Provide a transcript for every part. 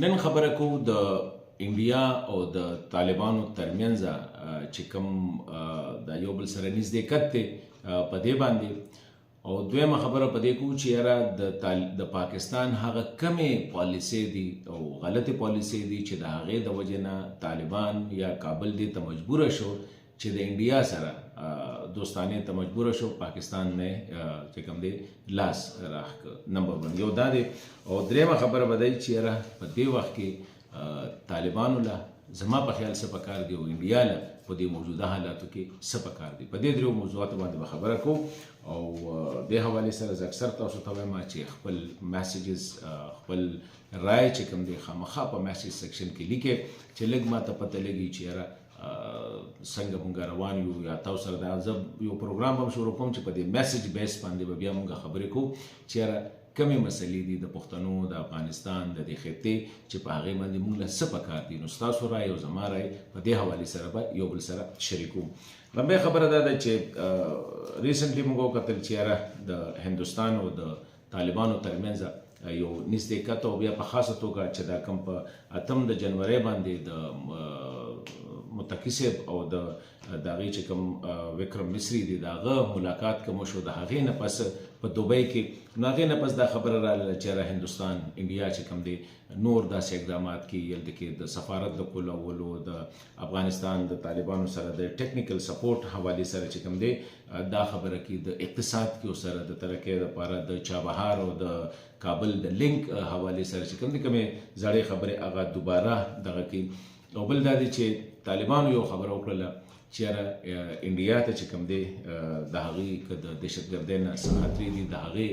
نن خبره کوو د انډیا او د طالبانو ترمنځ چې کوم د یو بل سره نږدېکت دی په دې باندې، او دویمه خبره په دې کوو چې یاره د پاکستان هغه کمې پالیسۍ دي او غلطې پالیسۍ دي چې د هغې د وجې نه طالبان یا کابل دې ته مجبوره شو چې د انډیا سره دوستانې ته مجبوره شو، پاکستان نه چې کوم دی لاس راخ نمبر 1 یو دا دی. او درېیمه خبره به دی چې یاره په دې وخت کې طالبانو له زما په خیال څه پکار دی او انډیا له په دې موجوده حالاتو کې څه پکار دی. په دې درېو موضوعاتو باندې به خبره کوو او دې حوالې سره زه اکثر تاسو ته وایم چې خپل میسیجز خپل رای چې کوم دی خامخا په میسیج سیکشن کې لیکئ چې لږ ماته پته لګي چې یاره څنګه مونږ روان یو، یا تاسو سره دا زه یو پروګرام هم شروع کوم چې په دې میسیج بیس باندې به بیا مونږ خبرې کوو چې یاره کمې مسلې دي د پښتنو د افغانستان د دې خطې چې په هغې باندې مونږ له څه پکار دي. نو ستاسو رای او زما رای په دې حوالې سره به یو بل سره شریکو. لومبۍ خبره دا ده چې ریسنټلی مونږ وکتل چې یاره د هندوستان او د طالبانو ترمنځ یو نږدېکت او بیا په خاصه توګه چې دا کوم په 8 د جنورۍ باندې د متقي صاحب او د هغې چې کوم وکرم مصري دی د هغه ملاقات کوم شو، د هغې نه پس په دوبۍ کې نو هغې نه پس دا خبره راغله چې هندوستان انډیا چې کوم دی نور داسې اقدامات کوي یلته کې د سفارت د کولولو د افغانستان د طالبانو سره د ټیکنیکل سپورټ حوالې سره چې کوم دی دا خبره کوي د اقتصاد کې سره د ترقۍ لپاره د چابهار او د کابل د لینک حوالې سره چې کوم دی کومې زړې خبرې هغه دوباره دغه کوي. او بل دا دی چې طالبانو یو خبره وکړله چې یاره انډیا ته چې کوم دی د هغې که د دهشتګردۍ نه څه خطرې دي د هغې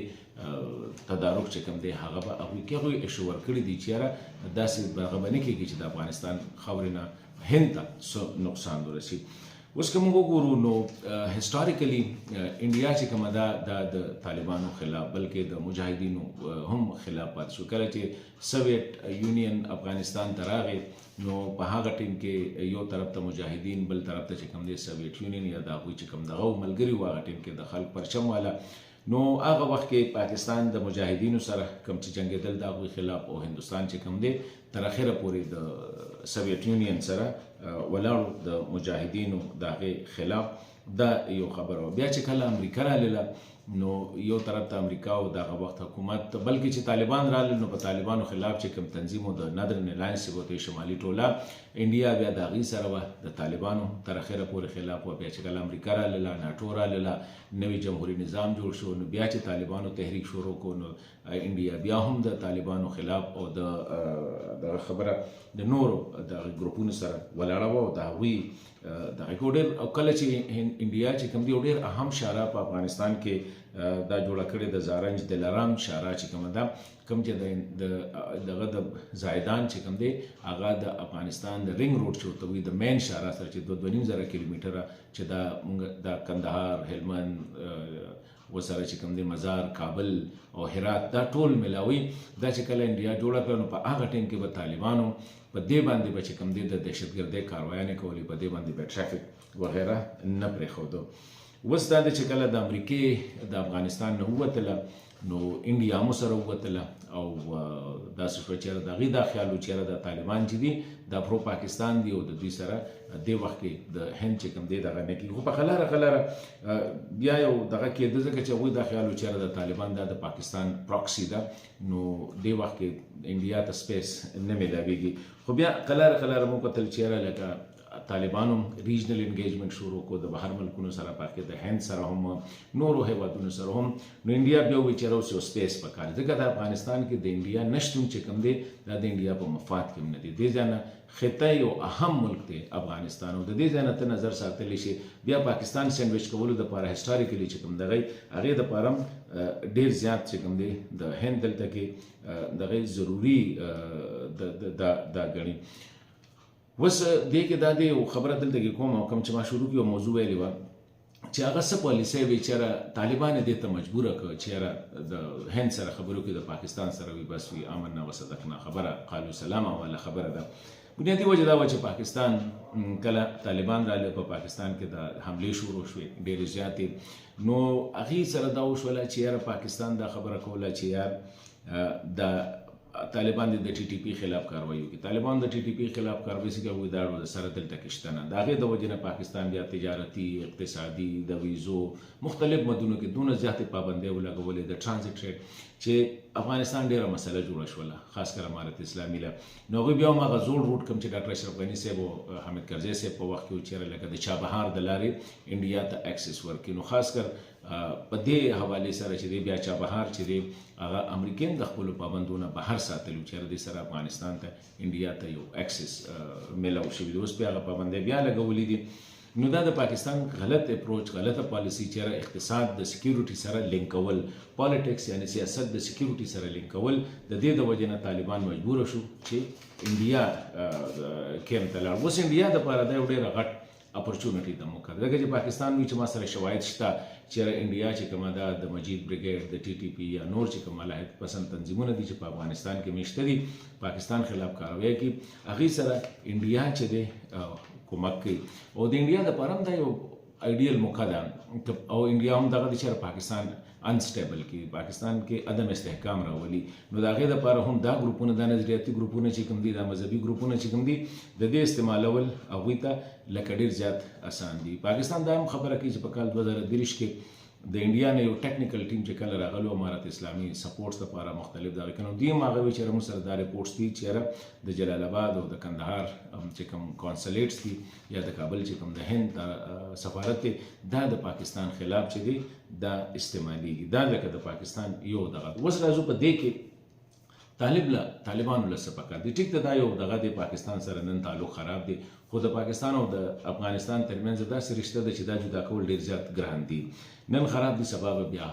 تدارک چې کوم دی هغه به هغوی کې هغوی ایشو ورکړي دي چې یاره داسې هغه به نه کېږي چې د افغانستان خاورې نه هند ته څه نقصان ورسي. اوس که موږ وګورو نو هسټاریکلی انډیا چې کومه ده دا د طالبانو خلاف بلکې د مجاهدینو هم خلاف پاتې شو. کله چې سوویت یونین افغانستان ته راغی نو په هغه ټیم کې یو طرف ته مجاهدین بل طرف ته چې کوم دی سوویت یونین یا د هغوی چې کوم دغه ملګري وو هغه ټیم کې د خلک پرچم والا. نو هغه وخت کې پاکستان د مجاهدینو سره کوم چې جنګېدل د هغوی خلاف او هندوستان چې کوم دی تر اخره پورې د سوویت یونین سره ولاړو د مجاهدینو د هغې خلاف. دا یو خبره وه. بیا چې کله امریکا راغله نو یو طرف ته امریکا او د هغه وخت حکومت بلکې چې طالبان راغلل نو په طالبانو خلاف چې کوم تنظیم و د نادرن الاینس چې وته شمالي ټوله انډیا بیا د هغې سره وه د طالبانو تر اخره پورې خلاف وه. بیا چې کله امریکا راغله ناټو راغله نوی جمهوري نظام جوړ شو نو بیا چې طالبانو تحریک شروع کو نو انډیا بیا هم د طالبانو خلاف او د خبره د نورو د ګروپونو سره ولاړه وه او د هغوی دغه ډېر او کله چې انډیا چې کوم دی ډېر اهم شاره په افغانستان کې دا جوړه کړې د زارنج دلارام شاره چې کومه ده کوم چې دغه د زایدان چې کوم دی هغه د افغانستان د رینګ روډ چې ورته وایي د مین شاره سره چې 2.5 کیلومتره چې دا د کندهار هلمند وسره چې کوم دی مزار کابل او هرات دا ټول ملاوي دا چې کله انډیا جوړه کړه نو په هغه ټیم کې به طالبانو په دې باندې به چې کوم دی د دهشتګردۍ کاروایانې کولې په دې باندې به ټرافیک وغیره نه پرېښودو. اوس دا دی چې کله د امریکې د افغانستان نه ووتله نو انډیا هم سره ووتله او داسې شوه چې د هغې دا خیال و چې یاره د طالبان چې دي دا پرو پاکستان دي او د دوی سره دې وخت کې د هند چې کوم دی دغه نه کېږي. خو په خلاره بیا یو دغه کېده ځکه چې هغوی دا خیال و چې یاره د طالبان دا د پاکستان پراکسي ده نو دې وخت کې انډیا ته سپیس نه میلاویږي. خو بیا خلاره مو کتل چې یاره لکه طالبانو ریجنل انګیجمنټ شروع کو د بهر ملکونو سره پاکې د هند سره هم نورو هیوادونو سره هم نو انډیا بیا وایي چې یاره اوس یو سپیس پکار ځکه د افغانستان کې د انډیا نشتون چې کوم دی دا د انډیا په مفاد کې هم نه دی. دې ځای نه خطه یو اهم ملک دی افغانستان او د دې ځای نه ته نظر ساتلی شي. بیا پاکستان سینډویچ کولو دپاره هسټاریکلي چې کوم دغه هغې دپاره هم ډېر زیات چې کوم دی د هند دلته کې دغه ضروري دا ګڼي. اوس دې کې دا دی خبره دلته کې کوم او کوم چې ما شروع کړي موضوع ویلې وه چې هغه څه پالیسۍ وي چې یاره طالبان یې دې ته مجبوره کړه چې یاره د هند سره خبرو کې د پاکستان سره وي بس وي آمنا وصدقنا خبره قالو سلاما والا خبره ده. بنیادي وجه دا وه چې پاکستان کله طالبان راغله په پاکستان کې د حملې شروع شوې ډېرې زیاتې نو هغې سره دا وشوله چې یاره پاکستان دا خبره کوله چې یار د طالبان د ټي ټي پی خلاف کاروایی وکړي. طالبان د ټي ټي پی خلاف کاروایی کوي دا د سره دلته کې شته نه. د هغې د وجې نه پاکستان بیا تجارتي، اقتصادي، د ویزو مختلف مدونو کې دونه زیاتې پابندۍ ولګولې د ټرانزیټ ریټ چې افغانستان ډېره مسله جوړه شوله، خاص کر امارت اسلامي له. نو هغوی بیا هم هغه زوړ روټ کوم چې ډاکټر اشرف غني صاحب او حامد کرزي صاحب په وخت کې و چېرې لکه د چابهار د لارې انډیا ته اکسس ورکړي. نو خاص کر په دې حوالې سره چې دی بیا چابهار چې دی هغه امریکا د خپلو پابندونه بهر ساتلي و چېرې دې سره افغانستان ته انډیا ته یو اکسس میلاو شوي دي. اوس بیا هغه پابندۍ بیا لګولي دي. نو دا د پاکستان غلط اپروچ، غلطه پالیسي چېرې اقتصاد د سکیورټي سره لینک کول، پالیټکس یعنی سیاست د سکیورټي سره لینک کول، د دې د وجې نه طالبان مجبوره شو چې انډیا کیم ته لاړ. اوس انډیا دپاره دا یو ډېره غټ اپورچونټي د موقع ده، ځکه چې پاکستان وایي چې ما سره شواهد شته چېرې انډیا چې کومه ده د مجید بریګیډ، د ټي ټي پي یا نور چې کوم ملاحد پسند تنظیمونه دي چې په افغانستان کې میشته دي، پاکستان خلاف کاروایی کوي، هغې سره انډیا چې دی کومک کوي. او د انډیا دپاره هم دا یو آیډیل موقع ده او انډیا هم دغه دی چې پاکستان انسټیبل کی، پاکستان کې عدم استحکام راولي. نو د هغې دپاره هم دا ګروپونه، دا نظریاتي ګروپونه چې کوم دي، دا مذهبي ګروپونه چې کوم دي، د دې استعمالول هغوی ته لکه ډېر زیات اسان دي. پاکستان دا هم خبره کوي چې په کال 2023 کې د انډیا نه یو ټیکنیکل ټیم چې کله راغلو امارت اسلامي سپورټس لپاره مختلف دغه کنو دوی هم هغه وی چې موږ سره دا ریپورټس دي چې د جلال آباد او د کندهار چې کوم کانسولیټس دي یا د کابل چې کوم د هند سفارت دی، دا د پاکستان خلاف چې دی دا استعمالیږي. دا لکه د پاکستان یو دغه. اوس راځو په دې کې طالبانو له څه پکار دي. ټیک ته دا یو دغه د پاکستان سره نن تعلق خراب دی، خو د پاکستان او د افغانستان ترمنځ داسې رشته ده چې دا جدا کول ډېر زیات ګران دي. نن خراب دي، سبا به بیا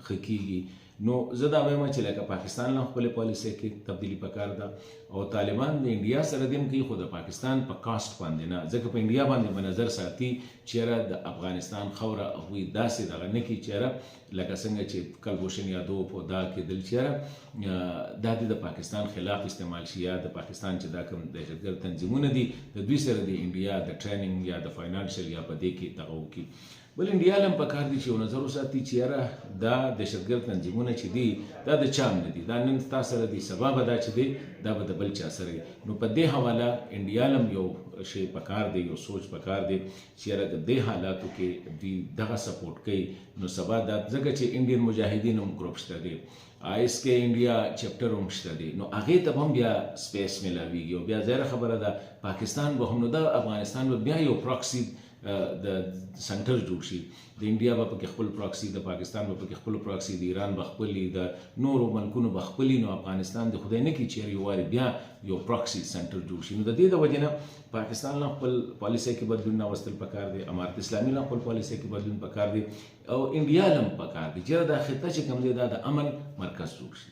ښه کېږي. نو زه دا وایم چې لکه پاکستان له خپلې پالیسۍ کې تبدیلي پکار ده او طالبان د انډیا سره دې هم کوي، خو د پاکستان په کاسټ باندې نه، ځکه په انډیا باندې به نظر ساتي چېرې د افغانستان خوره هغوی داسې دغه نه کړي چېرې لکه څنګه چې کلبوشن یادوف او دا کېدل چېرې دا د پاکستان خلاف استعمال شي، یا د پاکستان چې دا کوم دهشتګرد تنظیمونه دي د دوی سره د انډیا د ټریننګ یا د فاینانشل یا په دې کې دغه وکړي. بل انډیا له هم پکار دي چې یو نظر وساتي چې یاره دا دهشتګرد تنظیمونه چې دي دا د چا نه دي، دا نن تا سره دي، سبا به دا چې دی دا به د بل چا سره وي. نو په دې حواله انډیا له هم یو شی پکار دی، یو سوچ پکار دی چې یاره د دې حالاتو کې دوی دغه سپورټ کوي. نو سبا دا ځکه چې انډین مجاهدین هم ګروپ شته دی، آیس کې انډیا چپټر هم شته دی، نو هغې ته هم بیا سپیس میلاویږي او بیا ظاهره خبره ده پاکستان به هم، نو دا افغانستان به بیا یو پراکسي د سنټر جوړ شي. د انډیا به پکې خپل پراکسي، د پاکستان به پکې خپل پراکسي، د ایران به خپلې، د نورو ملکونو به خپلې. نو افغانستان د خدای نه کړي چې یو وارې بیا یو پراکسي سنټر جوړ شي. نو د دې د وجې نه پاکستان له خپل پالیسۍ کې بدلون راوستل پکار دی، امارت اسلامي له خپل پالیسۍ کې بدلون پکار دی او انډیا له هم پکار دی چې دا خطه چې کوم دی دا د امن مرکز جوړ شي.